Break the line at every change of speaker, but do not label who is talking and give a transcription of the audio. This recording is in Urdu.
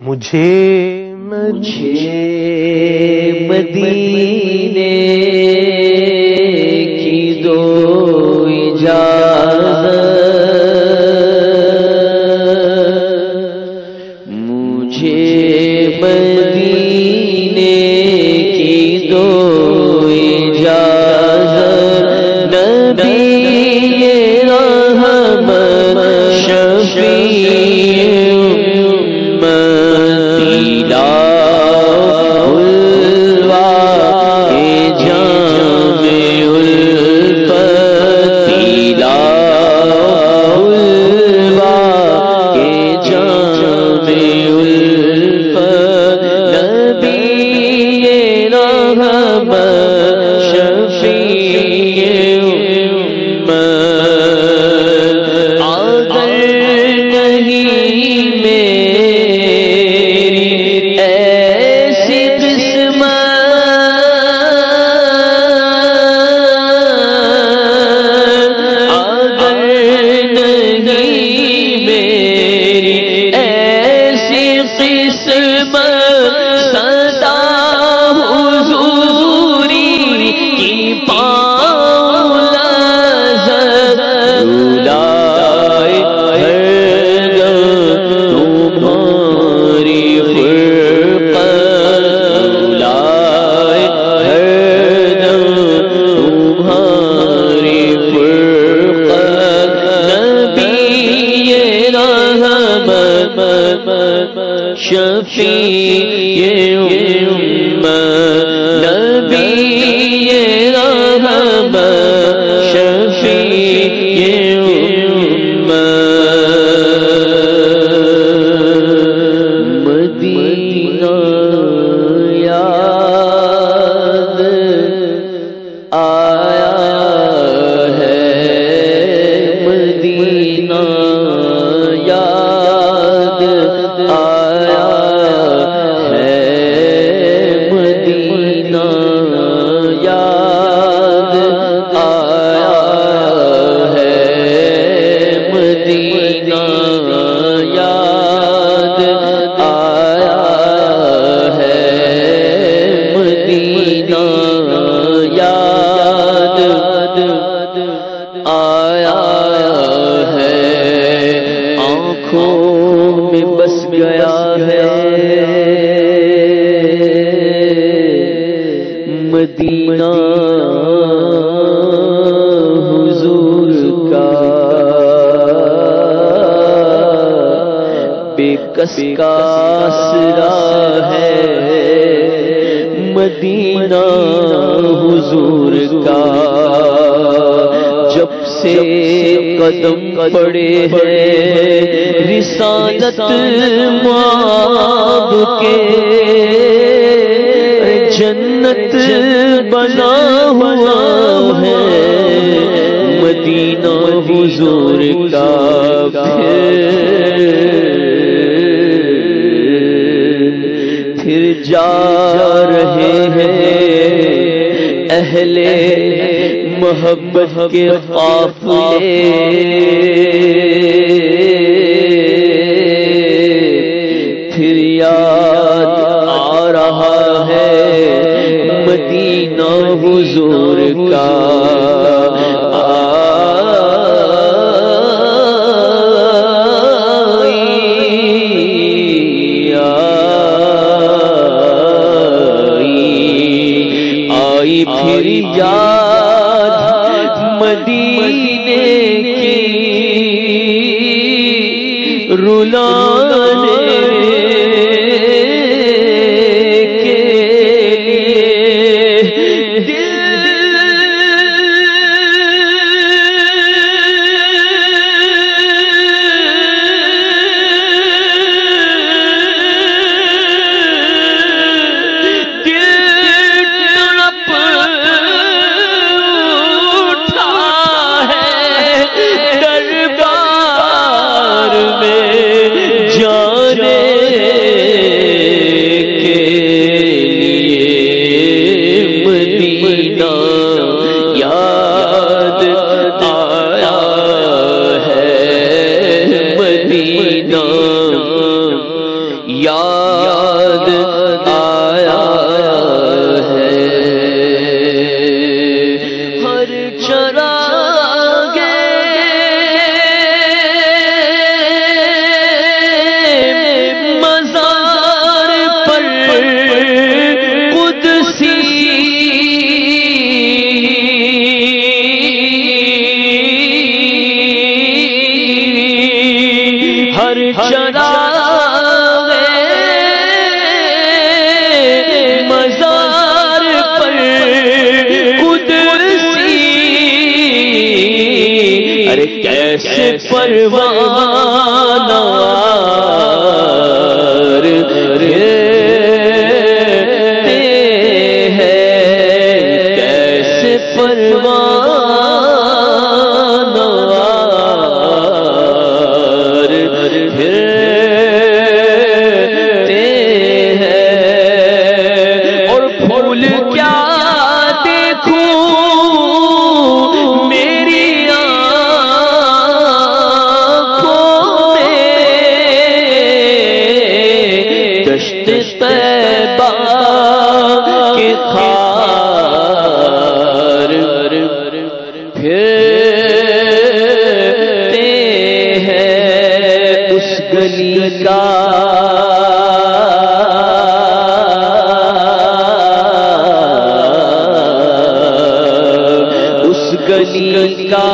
مجھے
مدینے کی دو اجازت، مجھے مدینے کی دو اجازت، نبی رحمت شفیع شفیع امت، نبی رحمت شفیع امت، مدینہ یاد آیا ہے، مدینہ یاد آیا ہے، مدینہ یاد آیا ہے، مدینہ یاد آیا ہے، مدینہ یاد آیا ہے، آنکھوں میں بس گیا ہے مدینہ حضور کا، بے کس کا آسرا ہے مدینہ حضور کا، جب سے قدم پڑے ہیں رسالت مآب کے، جنت بنا ہوا ہے مدینہ حضور کا، پھر جا رہے ہیں اہل محبت کے قافلے، پھر یاد آ رہا ہے مدینہ حضور کا، آئی پھر یاد مدینے کی رلانے کے دربار میں جان یاد آیا ہے ہر چراغ مزار پر قدسی ہر چراغ مزار پر قدسی ارے کیسے پروانہ رہتے ہیں کیسے پروانہ پھرتے ہیں اور پھول کیا دیکھوں میری آنکھوں میں دشت طیبہ کے خار پھرتے ہیں اس گلی کا اس گلی کا